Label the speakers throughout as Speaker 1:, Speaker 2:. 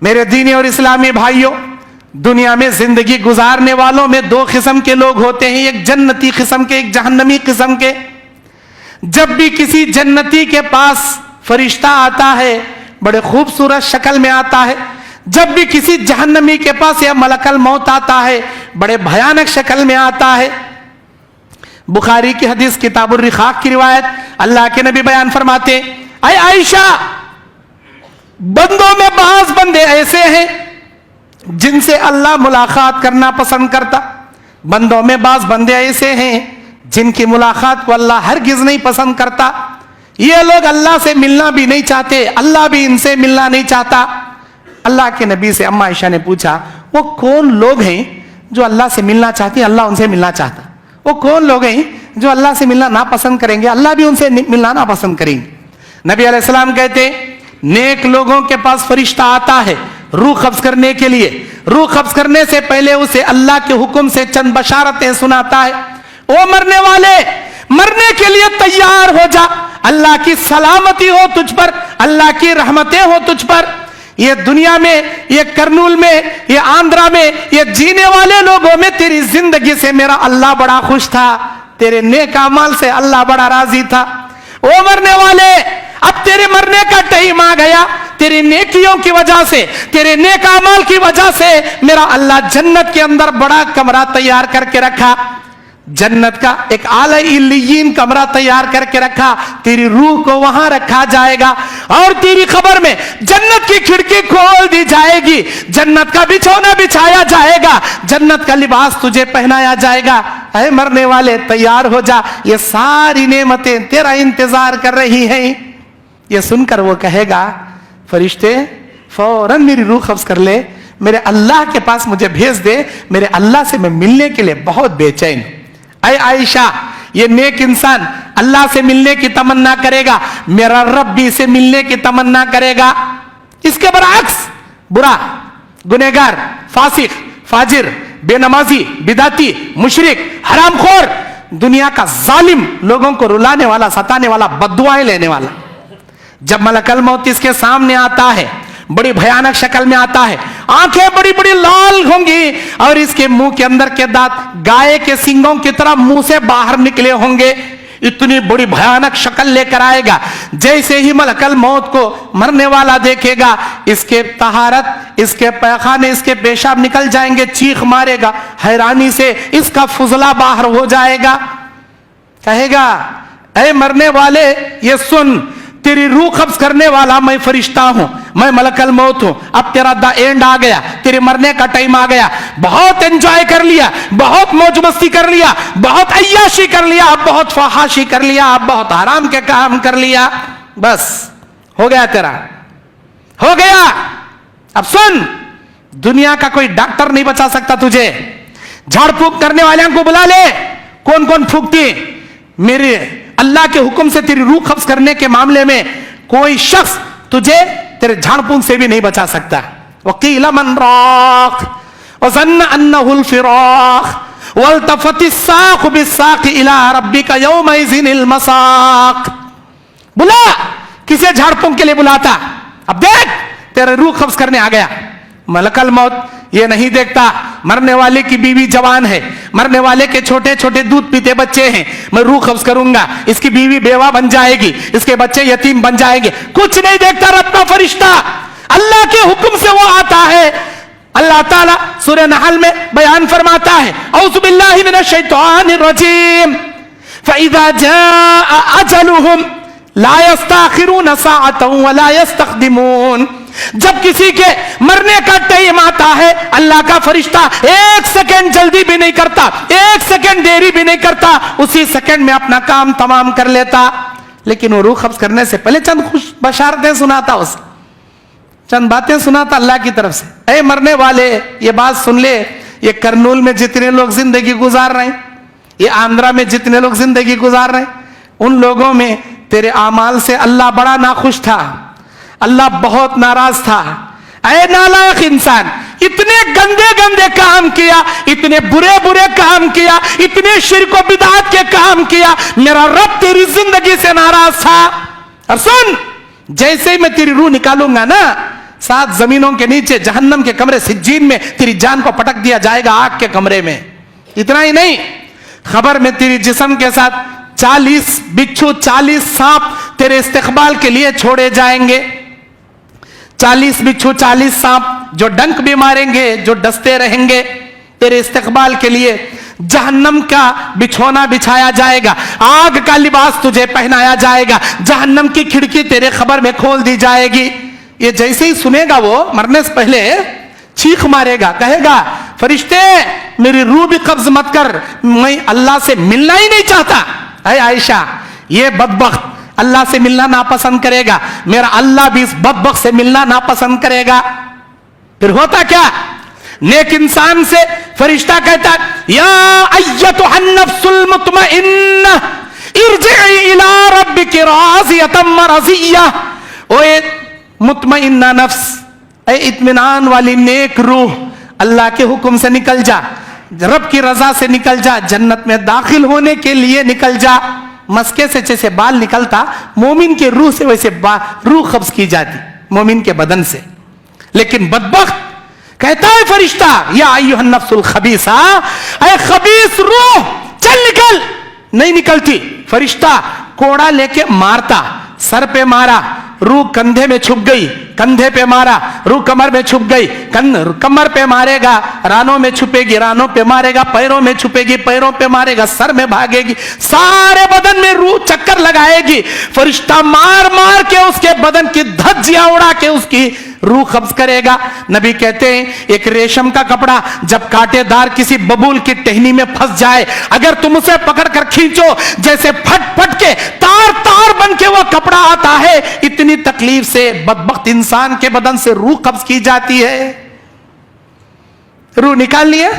Speaker 1: میرے دینی اور اسلامی بھائیوں، دنیا میں زندگی گزارنے والوں میں دو قسم کے لوگ ہوتے ہیں، ایک جنتی قسم کے، ایک جہنمی قسم کے۔ جب بھی کسی جنتی کے پاس فرشتہ آتا ہے بڑے خوبصورت شکل میں آتا ہے، جب بھی کسی جہنمی کے پاس یہ ملک الموت آتا ہے بڑے بھیانک شکل میں آتا ہے۔ بخاری کی حدیث کتاب الرقاق کی روایت، اللہ کے نبی بیان فرماتے، اے عائشہ، بندوں میں بعض بندے ایسے ہیں جن سے اللہ ملاقات کرنا پسند کرتا، بندوں میں بعض بندے ایسے ہیں جن کی ملاقات کو اللہ ہرگز نہیں پسند کرتا۔ یہ لوگ اللہ سے ملنا بھی نہیں چاہتے، اللہ بھی ان سے ملنا نہیں چاہتا۔ اللہ کے نبی سے اما عائشہ نے پوچھا، وہ کون لوگ ہیں جو اللہ سے ملنا چاہتے ہیں، اللہ ان سے ملنا چاہتا؟ وہ کون لوگ ہیں جو اللہ سے ملنا ناپسند کریں گے، اللہ بھی ان سے ملنا ناپسند کریں گے؟ نبی علیہ السلام کہتے، نیک لوگوں کے پاس فرشتہ آتا ہے روح قبض کرنے کے لیے، روح قبض کرنے سے پہلے اسے اللہ کے حکم سے چند بشارتیں سناتا ہے۔ او مرنے والے، مرنے کے لیے تیار ہو جا، اللہ کی سلامتی ہو تجھ پر، اللہ کی رحمتیں ہو تجھ پر۔ یہ دنیا میں، یہ کرنول میں، یہ آندھرا میں، یہ جینے والے لوگوں میں تیری زندگی سے میرا اللہ بڑا خوش تھا، تیرے نیک اعمال سے اللہ بڑا راضی تھا۔ او مرنے والے، اب تیرے مرنے کا ٹائم آ گیا، تیری نیکیوں کی وجہ سے، تیرے نیک اعمال کی وجہ سے میرا اللہ جنت کے اندر بڑا کمرہ تیار کر کے رکھا، جنت کا ایک اعلی علیین کمرہ تیار کر کے رکھا، تیری روح کو وہاں رکھا جائے گا اور تیری قبر میں جنت کی کھڑکی کھول دی جائے گی، جنت کا بچھونا بچھایا جائے گا، جنت کا لباس تجھے پہنایا جائے گا۔ اے مرنے والے، تیار ہو جا، یہ ساری نعمتیں تیرا انتظار کر رہی ہیں۔ یہ سن کر وہ کہے گا، فرشتے فوراً میری روح قبض کر لے، میرے اللہ کے پاس مجھے بھیج دے، میرے اللہ سے میں ملنے کے لیے بہت بے چین۔ اے عائشہ، یہ نیک انسان اللہ سے ملنے کی تمنا کرے گا، میرا رب بھی سے ملنے کی تمنا کرے گا۔ اس کے برعکس برا، گنہگار، فاسق، فاجر، بے نمازی، بدعتی، مشرک، حرام خور، دنیا کا ظالم، لوگوں کو رلانے والا، ستانے والا، بددعائیں لینے والا، جب ملک الموت اس کے سامنے آتا ہے بڑی بھیانک شکل میں آتا ہے، آنکھیں بڑی بڑی لال ہوں گی اور اس کے منہ کے اندر کے دانت گائے کے سنگوں کی طرح منہ سے باہر نکلے ہوں گے، اتنی بڑی بھیانک شکل لے کر آئے گا۔ جیسے ہی ملک الموت کو مرنے والا دیکھے گا، اس کے طہارت، اس کے پیخانے، اس کے پیشاب نکل جائیں گے، چیخ مارے گا، حیرانی سے اس کا فضلہ باہر ہو جائے گا، کہے گا، اے مرنے والے، یہ سن، تیری روح قبض کرنے والا میں فرشتہ ہوں، میں ملک الموت ہوں، اب تیرا دا اینڈ آ گیا، تیرے مرنے کا ٹائم آ گیا، بہت انجوائے کر لیا، بہت موج مستی کر لیا، بہت عیاشی کر لیا، اب بہت فحاشی کر لیا، اب بہت حرام کے کام کر لیا، بس ہو گیا، تیرا ہو گیا۔ اب سن، دنیا کا کوئی ڈاکٹر نہیں بچا سکتا تجھے، جھاڑ پھونک کرنے والوں کو بلا لے، کون کون پھونکتی؟ میرے اللہ کے حکم سے تیری روح قبض کرنے کے معاملے میں کوئی شخص تجھے تیرے جھاڑ پھونک سے بھی نہیں بچا سکتا۔ وَقِيلَ مَنْ رَاقٍ وَظَنَّ أَنَّهُ الْفِرَاقُ وَالْتَفَتِ السَّاقُ بِالسَّاقِ إِلَىٰ رَبِّكَ يَوْمَئِذٍ الْمَسَاقُ۔ بلا، کسے جھاڑ پھونک کے لیے بلاتا؟ اب دیکھ، تیرے روح قبض کرنے آ گیا۔ ملک الموت یہ نہیں دیکھتا مرنے والے کی بیوی جوان ہے، مرنے والے کے چھوٹے چھوٹے دودھ پیتے بچے ہیں، میں روح قبض کروں گا، اس کی بیوی بیوہ بن جائے گی، اس کے بچے یتیم بن جائیں گے، کچھ نہیں دیکھتا رب کا فرشتہ، اللہ کے حکم سے وہ آتا ہے۔ اللہ تعالیٰ سورہ نحل میں بیان فرماتا ہے، اعوذ باللہ من الشیطان الرجیم، فَإِذَا جَاءَ أَجَلُهُمْ لَا يَسْتَأْخِرُونَ سَاعَةً وَلَا يَسْتَقْدِمُونَ۔ جب کسی کے مرنے کا ٹائم آتا ہے، اللہ کا فرشتہ ایک سیکنڈ جلدی بھی نہیں کرتا، ایک سیکنڈ دیری بھی نہیں کرتا، اسی سیکنڈ میں اپنا کام تمام کر لیتا۔ لیکن وہ روح قبض کرنے سے پہلے چند خوش بشارتیں سناتا، اسے چند باتیں سناتا اللہ کی طرف سے۔ اے مرنے والے، یہ بات سن لے، یہ کرنول میں جتنے لوگ زندگی گزار رہے ہیں، یہ آندھرا میں جتنے لوگ زندگی گزار رہے ہیں، ان لوگوں میں تیرے اعمال سے اللہ بڑا ناخوش تھا، اللہ بہت ناراض تھا۔ اے نالائق انسان، اتنے گندے گندے کام کیا، اتنے برے برے کام کیا، اتنے شرک و بدعات کے کام کیا، میرا رب تیری زندگی سے ناراض تھا۔ اور سن، جیسے ہی میں تیری روح نکالوں گا نا، 7 जमीनों के नीचे जहन्नम के कमरे सिज्जीन में तेरी जान को पटक दिया जाएगा आग के कमरे में। इतना ही नहीं, खबर में तेरी जिस्म के साथ 40 बिच्छू 40 सांप तेरे इस्तेकबाल के लिए छोड़े जाएंगे। 40 बिच्छू 40 सांप जो डंक भी मारेंगे, जो डसते रहेंगे तेरे इस्तेकबाल के लिए। जहन्नम का बिछोना बिछाया जाएगा, आग का लिबास तुझे पहनाया जाएगा, जहन्नम की खिड़की तेरे खबर में खोल दी जाएगी। ये जैसे ही सुनेगा वो मरने से पहले चीख मारेगा, कहेगा फरिश्ते मेरी रूह भी कब्ज मत कर, मैं अल्लाह से मिलना ही नहीं चाहता। ऐ आयशा, ये बदबख्त अल्लाह से मिलना नापसंद करेगा, मेरा अल्लाह भी इस बदबख्त से मिलना नापसंद करेगा। फिर होता क्या, नेक इंसान से फरिश्ता कहता या अय्यतुहन नफ्सुल मुतमइन्ना इरजिई इला रब्बिकी राज़ियतम मरज़िय्या। ओए मुतमइन्ना नफ्स, ए इत्मीनान वाली नेक रूह, अल्लाह के हुक्म से निकल जा, रब की रजा से निकल जा, जन्नत में दाखिल होने के लिए निकल जा। मस्के से जैसे बाल निकलता मोमिन के रूह से, वैसे रूह कब्ज की जाती मोमिन के बदन से। लेकिन बदबख्त कहता है फरिश्ता या अय्युहन नफ्सुल खबीसा, ऐ खबीस रूह चल निकल, नहीं निकलती। फरिश्ता कोड़ा लेके मारता, सर पे मारा, रूह कंधे में छुप गई, कंधे पे मारा, रूह कमर में छुप गई, कमर पे मारेगा, रानों में छुपेगी, रानों पे मारेगा, पैरों में छुपेगी, पैरों पे मारेगा, सर में भागेगी, सारे बदन में रूह चक्कर लगाएगी। फरिश्ता मार मार के उसके बदन की धज्जियां उड़ा के उसकी रूह कब्ज करेगा। नबी कहते हैं एक रेशम का कपड़ा जब कांटेदार किसी बबूल की टहनी में फंस जाए, अगर तुम उसे पकड़ कर खींचो, जैसे फट फट के तार तार बन के वो कपड़ा आता है, इतनी तकलीफ से बदबख्त इंसान के बदन से रूह कब्ज की जाती है। रूह निकाल लिए,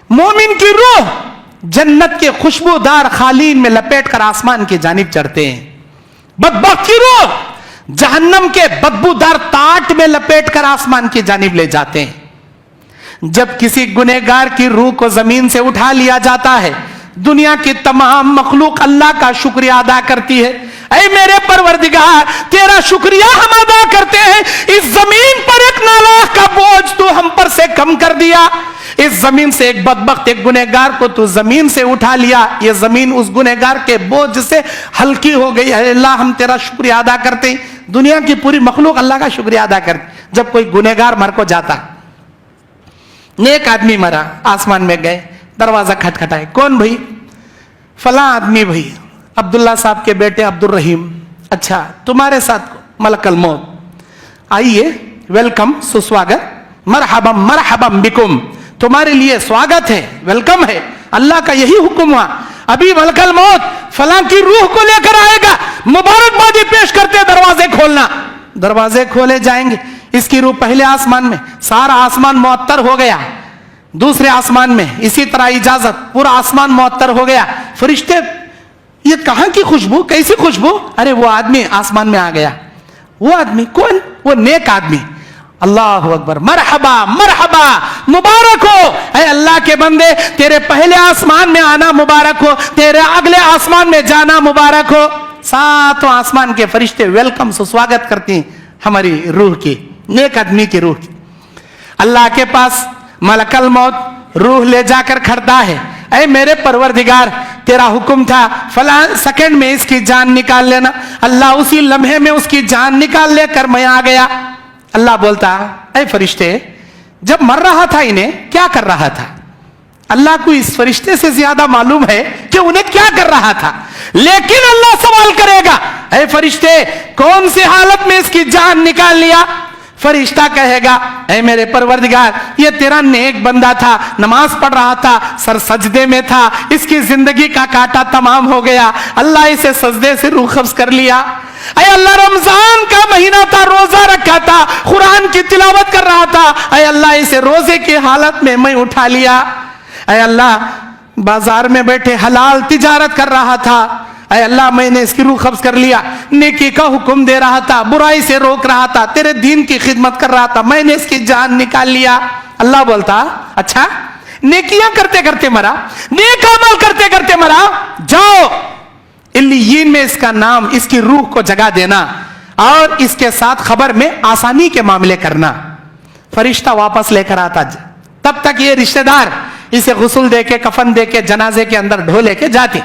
Speaker 1: मोमिन की रूह जन्नत के खुशबूदार खालीन में लपेट कर आसमान की जानिब चढ़ते हैं। बदबख्त की रूह जहन्नम के बदबूदार ताट में लपेट कर आसमान की जानिब ले जाते हैं। जब किसी गुनहगार की रूह को जमीन से उठा लिया जाता है, दुनिया की तमाम मखलूक अल्लाह का शुक्रिया अदा करती है। ऐ मेरे परवरदिगार, तेरा शुक्रिया हम अदा करते हैं, इस जमीन पर एक नालायक का बोझ तू हम पर से कम कर दिया। इस जमीन से एक बदबख्त, एक गुनहगार को तू जमीन से उठा लिया, ये जमीन उस गुनहगार के बोझ से हल्की हो गई है। अल्लाह हम तेरा शुक्रिया अदा करते हैं। दुनिया की पूरी मखलूक अल्लाह का शुक्रिया अदा करती। जब कोई गुनहगार मर को जाता, नेक आदमी मरा, आसमान में गए, दरवाजा खटखटाए, कौन भाई? फला आदमी भाई, अब्दुल्ला साहब के बेटे अब्दुल रहीम। अच्छा, तुम्हारे साथ मलकल मौत, आइए, वेलकम, सुस्वागत, मरहबम मरहबम बिकुम, तुम्हारे लिए स्वागत है, वेलकम है, अल्लाह का यही हुक्म हुआ। अभी मलकल मौत फलां की रूह को लेकर आएगा, मुबारकबादी पेश करते दरवाजे खोलना। दरवाजे खोले जाएंगे, इसकी रूह पहले आसमान में, सारा आसमान मुअत्तर हो गया। दूसरे आसमान में इसी तरह इजाजत, पूरा आसमान मुअत्तर हो गया। फरिश्ते, ये कहां की खुशबू, कैसी खुशबू? अरे वो आदमी आसमान में आ गया। वो आदमी कौन? वो नेक आदमी। अल्लाह अकबर, मरहबा मरहबा, मुबारक हो ऐ अल्लाह के बंदे, तेरे पहले आसमान में आना मुबारक हो, तेरे अगले आसमान में जाना मुबारक हो। सातों आसमान के फरिश्ते वेलकम, सुस्वागत करती हैं हमारी रूह की, नेक आदमी की रूह की। अल्लाह के पास मलकल मौत रूह ले जाकर खड़ता है। ऐ मेरे परवरदिगार, तेरा हुक्म था फला सेकंड में इसकी जान निकाल लेना। अल्लाह उसी लम्हे में उसकी जान निकाल लेकर मैं आ गया। अल्लाह बोलता, ऐ फरिश्ते, जब मर रहा था इन्हें क्या कर रहा था? अल्लाह को इस फरिश्ते से ज्यादा मालूम है कि उन्हें क्या कर रहा था। लेकिन अल्लाह सवाल करेगा, ऐ फरिश्ते, कौन सी हालत में इसकी जान निकाल लिया? फरिश्ता कहेगा, ऐ मेरे परवरदिगार, ये तेरा नेक बंदा था, नमाज पढ़ रहा था, सर सजदे में था, इसकी जिंदगी का कांटा तमाम हो गया, अल्लाह इसे सजदे से रूह कब्ज कर लिया। ऐ अल्लाह, रमजान का महीना था, रोजा रखा था, कुरान की तिलावत कर रहा था, ऐ अल्लाह इसे रोजे की हालत में मैं उठा लिया। ऐ अल्लाह, बाजार में बैठे हलाल तिजारत कर रहा था, ऐ अल्लाह मैंने इसकी रूह कब्ज कर लिया। नेकी का हुक्म दे रहा था, बुराई से रोक रहा था, तेरे दीन की खिदमत कर रहा था, मैंने इसकी जान निकाल लिया। अल्लाह बोलता, अच्छा, नेकियां करते करते मरा, नेक अमल करते करते मरा, जाओ इल्लियीन में इसका नाम, इसकी रूह को जगा देना। और इसके साथ खबर में आसानी के मामले करना। फरिश्ता वापस लेकर आता, तब तक ये रिश्तेदार इसे गुस्ल दे के, कफन दे के, जनाजे के अंदर ढो लेके जाती।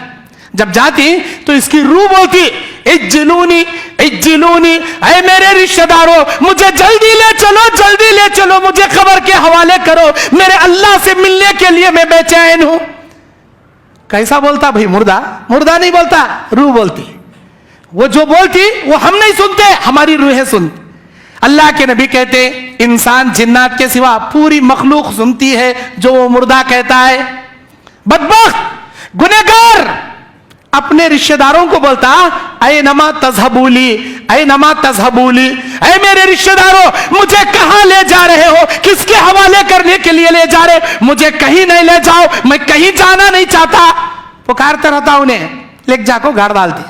Speaker 1: जब जाती तो इसकी रूह बोलती, इज्जिलूनी इज्जिलूनी, ऐ मेरे रिश्तेदारों मुझे जल्दी ले चलो, जल्दी ले चलो, मुझे खबर के हवाले करो, मेरे अल्लाह से मिलने के लिए मैं बेचैन हूं। कैसा बोलता भाई? मुर्दा? मुर्दा नहीं बोलता, रूह बोलती। वो जो बोलती वो हम नहीं सुनते, हमारी रूहें सुनती। अल्लाह के नबी कहते, इंसान जिन्नात के सिवा पूरी मखलूक सुनती है जो वो मुर्दा कहता है। बदबख्त गुनहगार अपने रिश्तेदारों को बोलता, ऐ नमा तज़हबूली, ऐ नमा तज़हबूली, ऐ मेरे रिश्तेदारों मुझे कहां ले जा रहे हो, किसके हवाले करने के लिए ले जा रहे, मुझे कहीं नहीं ले जाओ, मैं कहीं जाना नहीं चाहता। पुकारता रहता उन्हें, लेक जाको गाड़ डालती।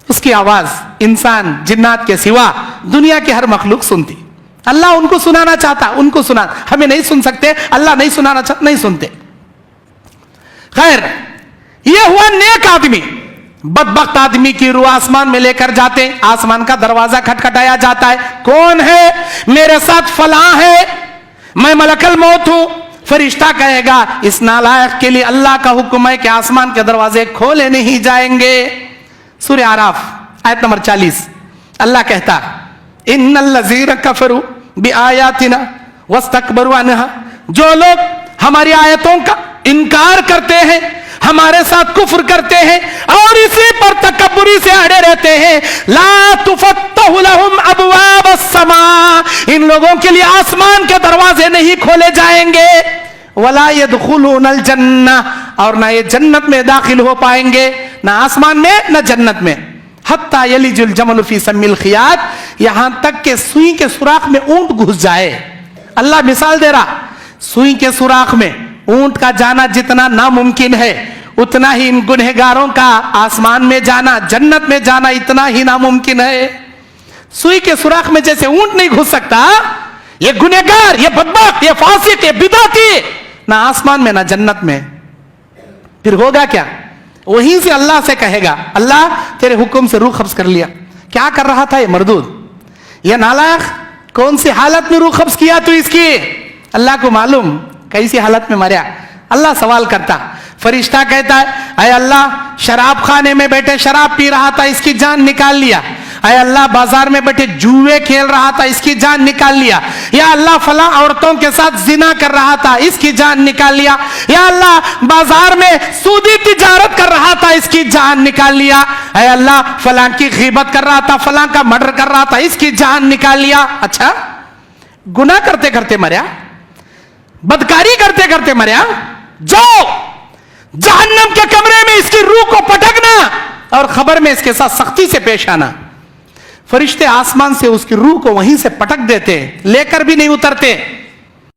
Speaker 1: उसकी आवाज इंसान जिन्नात के सिवा दुनिया की हर मखलूक सुनती। अल्लाह उनको सुनाना चाहता, उनको सुना, हमें नहीं सुन सकते, अल्लाह नहीं सुनाना चाहता, नहीं सुनते। खैर, यह हुआ नेक आदमी। बदबख्त आदमी की रूह आसमान में लेकर जाते, आसमान का दरवाजा खटखटाया जाता है। कौन है? मेरे साथ फलां है, मैं मलकल मौत हूं। फरिश्ता कहेगा, इस नालायक के लिए अल्लाह का हुक्म है कि आसमान के दरवाजे खोले नहीं जाएंगे। सूरह आराफ आयत नंबर 40, अल्लाह कहता, इन्नल्लज़ीना कफरू बिआयातिना वस्तकबरू अन्हा, जो लोग हमारी आयतों का इनकार करते हैं, हमारे साथ कुफ्र करते हैं और इसी पर तकब्बुरी से अड़े रहते हैं, ला तुफत्तहु लहुम अबवाबस समा, इन लोगों के लिए आसमान के दरवाजे नहीं खोले जाएंगे। वला यदखुलूनल जन्ना, और ना ये जन्नत में दाखिल हो पाएंगे, ना आसमान में ना जन्नत में। हत्ता यलिजुल जमलु फी सम्मिल खियात, यहां तक के सुई के सुराख में ऊंट घुस जाए। अल्लाह मिसाल दे रहा, सुई के सुराख में ऊंट का जाना जितना नामुमकिन है, उतना ही इन गुनहगारों का आसमान में जाना, जन्नत में जाना इतना ही नामुमकिन है। सुई के सुराख में जैसे ऊंट नहीं घुस सकता, ये गुनहगार, ये बदबख्त, ये फासिक, ये बिदाती ना आसमान में ना जन्नत में। फिर होगा क्या? वहीं से अल्लाह से कहेगा, अल्लाह तेरे हुक्म से रूह कब्ज कर लिया। क्या कर रहा था ये मरदूद, ये नालायक? कौन सी हालत में रूह कब्ज किया तू इसकी? अल्लाह को मालूम कैसी हालत में मरा। अल्लाह सवाल करता, फरिश्ता कहता है, अय अल्लाह शराब खाने में बैठे शराब पी रहा था, इसकी जान निकाल लिया। अय अल्लाह बाजार में बैठे जुए खेल रहा था, इसकी जान निकाल लिया। या अल्लाह फला औरतों के साथ जिना कर रहा था, इसकी जान निकाल लिया। या अल्लाह बाजार में सूदी तिजारत कर रहा था, इसकी जान निकाल लिया। अय अल्लाह फला की गीबत कर रहा था, फला का मर्डर कर रहा था, इसकी जान निकाल लिया। अच्छा, गुनाह करते करते मरा, बदकारी करते करते मरा, जो जहन्नम के कमरे में इसकी रूह को पटकना और खबर में इसके साथ सख्ती से पेश आना। फरिश्ते आसमान से उसकी रूह को वहीं से पटक देते, लेकर भी नहीं उतरते।